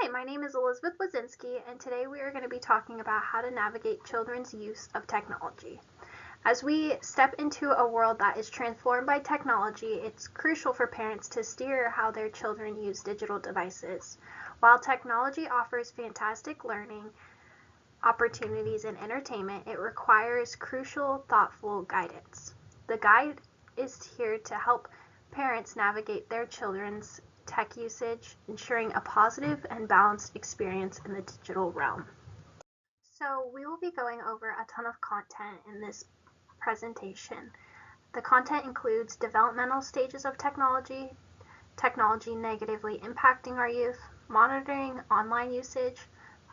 Hi, my name is Elizabeth Wazinski, and today we are going to be talking about how to navigate children's use of technology. As we step into a world that is transformed by technology, it's crucial for parents to steer how their children use digital devices. While technology offers fantastic learning opportunities and entertainment, it requires crucial, thoughtful guidance. The guide is here to help parents navigate their children's tech usage, ensuring a positive and balanced experience in the digital realm. So we will be going over a ton of content in this presentation. The content includes developmental stages of technology, technology negatively impacting our youth, monitoring online usage,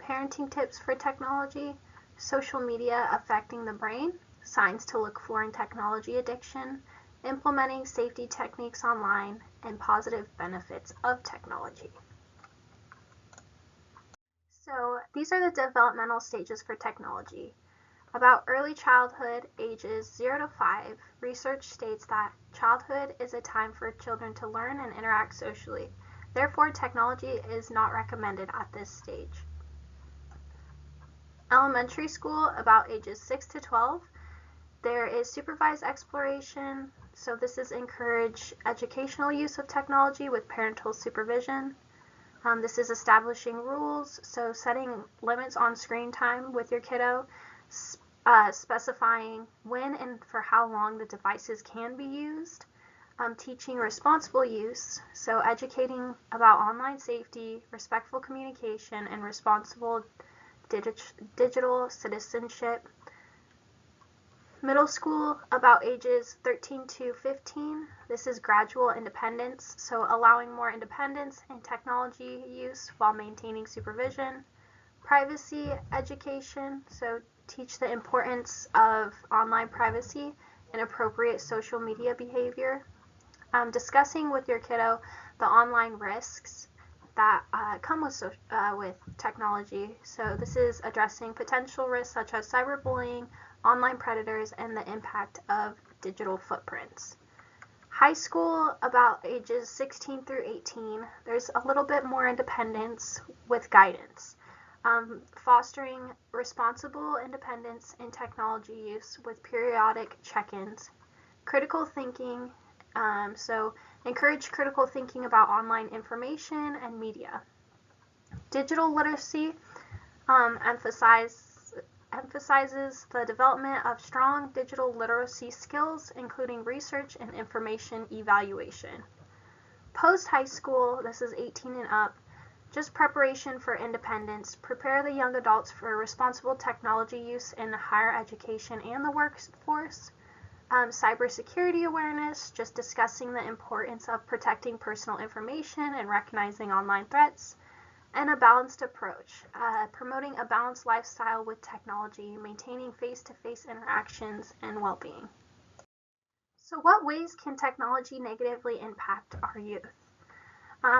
parenting tips for technology, social media affecting the brain, signs to look for in technology addiction, implementing safety techniques online, and positive benefits of technology. So these are the developmental stages for technology. About early childhood, ages 0 to 5, research states that childhood is a time for children to learn and interact socially. Therefore, technology is not recommended at this stage. Elementary school, about ages 6 to 12, there is supervised exploration, so this is encourage educational use of technology with parental supervision. This is establishing rules, so setting limits on screen time with your kiddo, specifying when and for how long the devices can be used, teaching responsible use, so educating about online safety, respectful communication, and responsible digital citizenship. Middle school, about ages 13 to 15. This is gradual independence, so allowing more independence in technology use while maintaining supervision. Privacy education, so teach the importance of online privacy and appropriate social media behavior. Discussing with your kiddo the online risks that come with technology. So this is addressing potential risks such as cyberbullying, online predators, and the impact of digital footprints. High school, about ages 16 through 18, there's a little bit more independence with guidance. Fostering responsible independence in technology use with periodic check-ins. Critical thinking, so encourage critical thinking about online information and media. Digital literacy emphasizes the development of strong digital literacy skills, including research and information evaluation. Post-high school, this is 18 and up, just preparation for independence, prepare the young adults for responsible technology use in higher education and the workforce. Cybersecurity awareness, just discussing the importance of protecting personal information and recognizing online threats. And a balanced approach, promoting a balanced lifestyle with technology, maintaining face-to-face interactions, and well-being. So what ways can technology negatively impact our youth?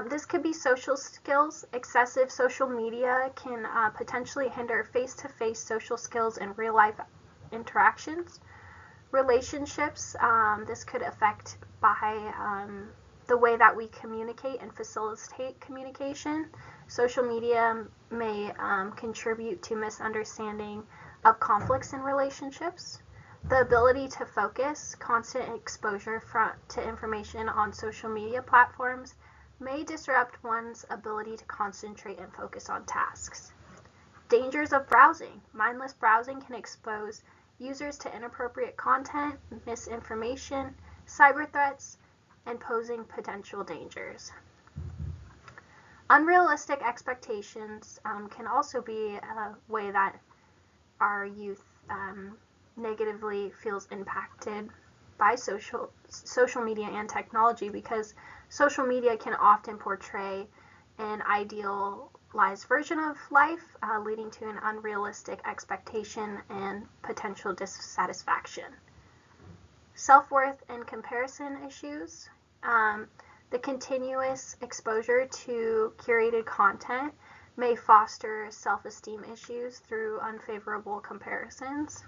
This could be social skills. Excessive social media can potentially hinder face-to-face social skills and real-life interactions. Relationships, this could affect by the way that we communicate and facilitate communication. Social media may contribute to misunderstanding of conflicts in relationships. The ability to focus, constant exposure to information on social media platforms may disrupt one's ability to concentrate and focus on tasks. Dangers of browsing. Mindless browsing can expose users to inappropriate content, misinformation, cyber threats, and posing potential dangers. Unrealistic expectations can also be a way that our youth negatively feels impacted by social media and technology, because social media can often portray an idealized version of life, leading to an unrealistic expectation and potential dissatisfaction. Self-worth and comparison issues. The continuous exposure to curated content may foster self-esteem issues through unfavorable comparisons.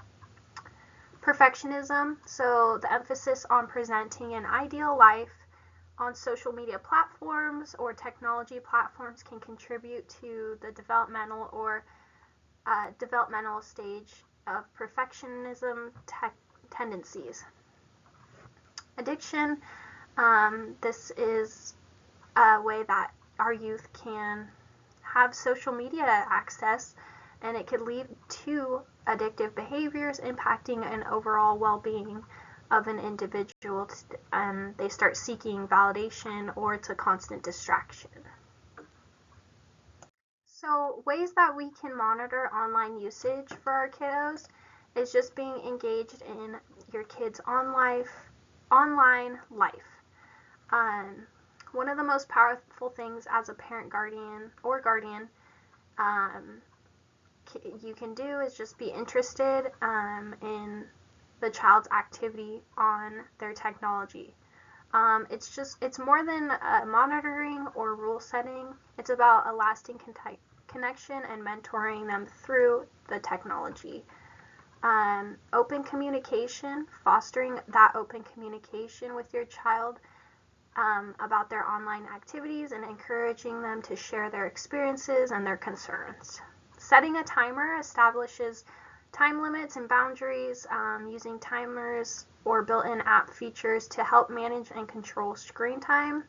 Perfectionism, so the emphasis on presenting an ideal life on social media platforms or technology platforms can contribute to the developmental stage of perfectionism tendencies. Addiction, this is a way that our youth can have social media access, and it could lead to addictive behaviors impacting an overall well-being of an individual. They start seeking validation, or it's a constant distraction. So ways that we can monitor online usage for our kiddos is just being engaged in your kids' online life. One of the most powerful things as a parent, guardian you can do is just be interested in the child's activity on their technology. It's more than monitoring or rule setting. It's about a lasting connection and mentoring them through the technology. Open communication, fostering that open communication with your child about their online activities and encouraging them to share their experiences and their concerns. Setting a timer establishes time limits and boundaries, using timers or built-in app features to help manage and control screen time.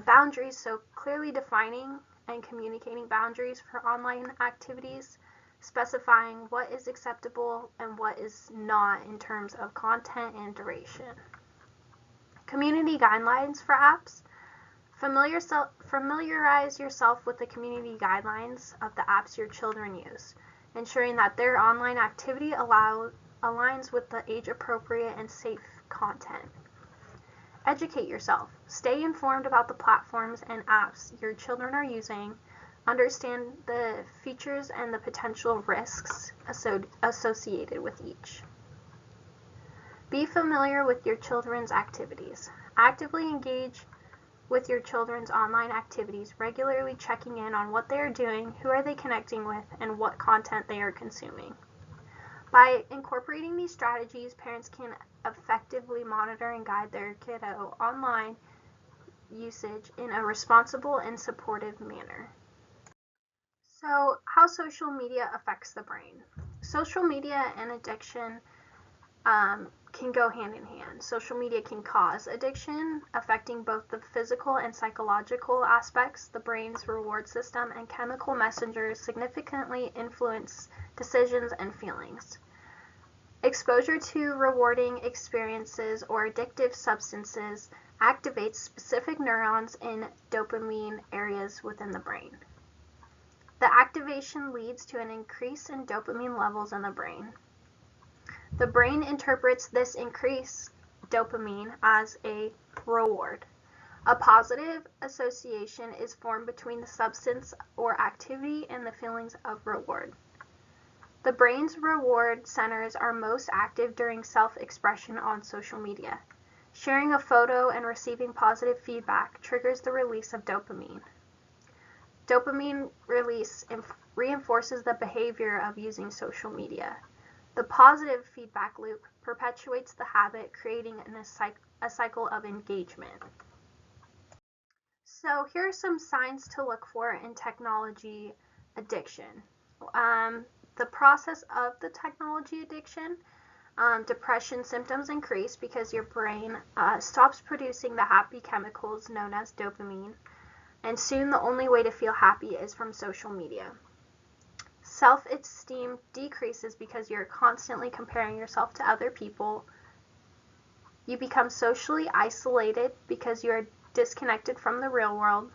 Boundaries, so clearly defining and communicating boundaries for online activities, specifying what is acceptable and what is not in terms of content and duration. Community guidelines for apps. Familiarize yourself with the community guidelines of the apps your children use, ensuring that their online activity aligns with the age-appropriate and safe content. Educate yourself. Stay informed about the platforms and apps your children are using. Understand the features and the potential risks associated with each. Be familiar with your children's activities. Actively engage with your children's online activities, regularly checking in on what they are doing, who are they connecting with, and what content they are consuming. By incorporating these strategies, parents can effectively monitor and guide their kiddo online usage in a responsible and supportive manner. So, how social media affects the brain. Social media and addiction can go hand in hand. Social media can cause addiction, affecting both the physical and psychological aspects. The brain's reward system and chemical messengers significantly influence decisions and feelings. Exposure to rewarding experiences or addictive substances activates specific neurons in dopamine areas within the brain. The activation leads to an increase in dopamine levels in the brain. The brain interprets this increased dopamine as a reward. A positive association is formed between the substance or activity and the feelings of reward. The brain's reward centers are most active during self-expression on social media. Sharing a photo and receiving positive feedback triggers the release of dopamine. Dopamine release reinforces the behavior of using social media. The positive feedback loop perpetuates the habit, creating a cycle of engagement. So here are some signs to look for in technology addiction. The process of the technology addiction. Depression symptoms increase because your brain stops producing the happy chemicals known as dopamine, and soon the only way to feel happy is from social media. Self-esteem decreases because you're constantly comparing yourself to other people. You become socially isolated because you're disconnected from the real world.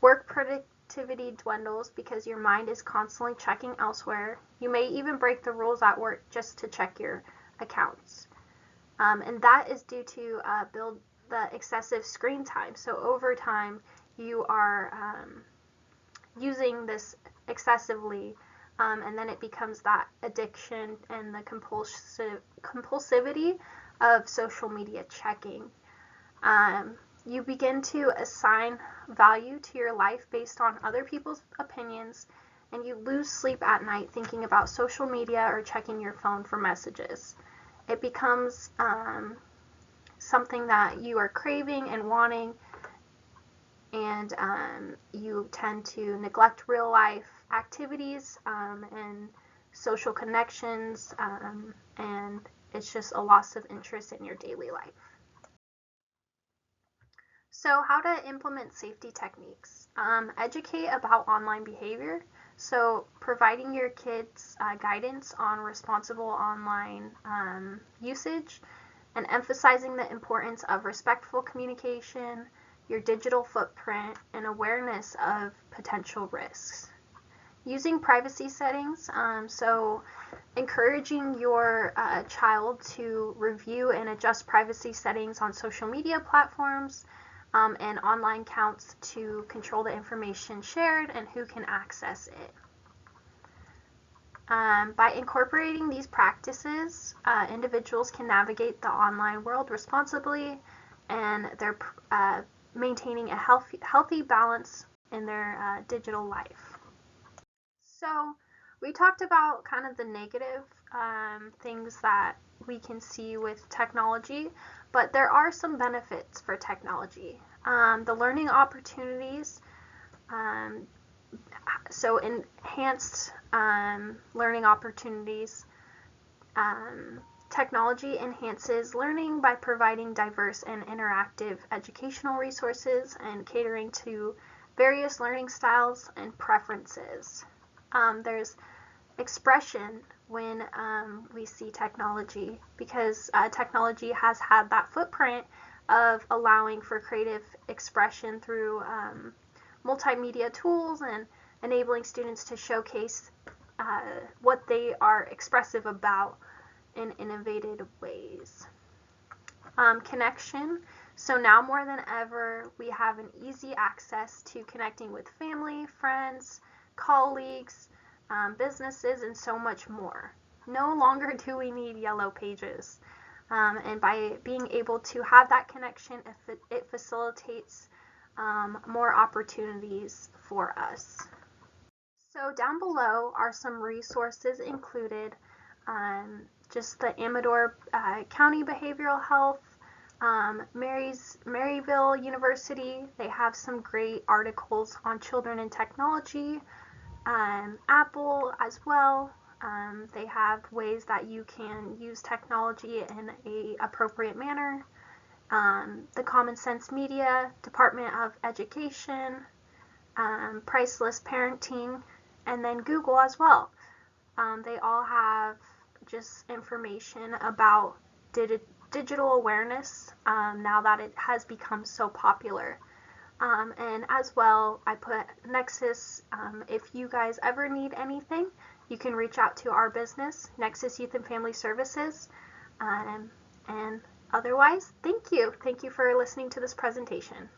Work productivity dwindles because your mind is constantly checking elsewhere. You may even break the rules at work just to check your accounts. And that is due to the excessive screen time. So over time, you are using this excessively, and then it becomes that addiction and the compulsivity of social media checking. You begin to assign value to your life based on other people's opinions, and you lose sleep at night thinking about social media or checking your phone for messages. It becomes something that you are craving and wanting, and you tend to neglect real life activities and social connections, and it's just a loss of interest in your daily life. So how to implement safety techniques. Educate about online behavior. So providing your kids guidance on responsible online usage, and emphasizing the importance of respectful communication, your digital footprint, and awareness of potential risks. Using privacy settings, so encouraging your child to review and adjust privacy settings on social media platforms and online accounts to control the information shared and who can access it. By incorporating these practices, individuals can navigate the online world responsibly, and they're maintaining a healthy balance in their digital life. So we talked about kind of the negative things that we can see with technology, but there are some benefits for technology. The learning opportunities, so enhanced learning opportunities. Technology enhances learning by providing diverse and interactive educational resources and catering to various learning styles and preferences. There's expression when we see technology, because technology has had that footprint of allowing for creative expression through multimedia tools and enabling students to showcase what they are expressive about in innovative ways. Connection. So now more than ever, we have an easy access to connecting with family, friends, colleagues, businesses, and so much more. No longer do we need yellow pages. And by being able to have that connection, it facilitates more opportunities for us. So down below are some resources included. Just the Amador County Behavioral Health, Maryville University, they have some great articles on children and technology. Apple as well, they have ways that you can use technology in an appropriate manner. The Common Sense Media, Department of Education, Priceless Parenting, and then Google as well. They all have just information about digital awareness now that it has become so popular. And as well, I put Nexus. If you guys ever need anything, you can reach out to our business, Nexus Youth and Family Services. And otherwise, thank you. Thank you for listening to this presentation.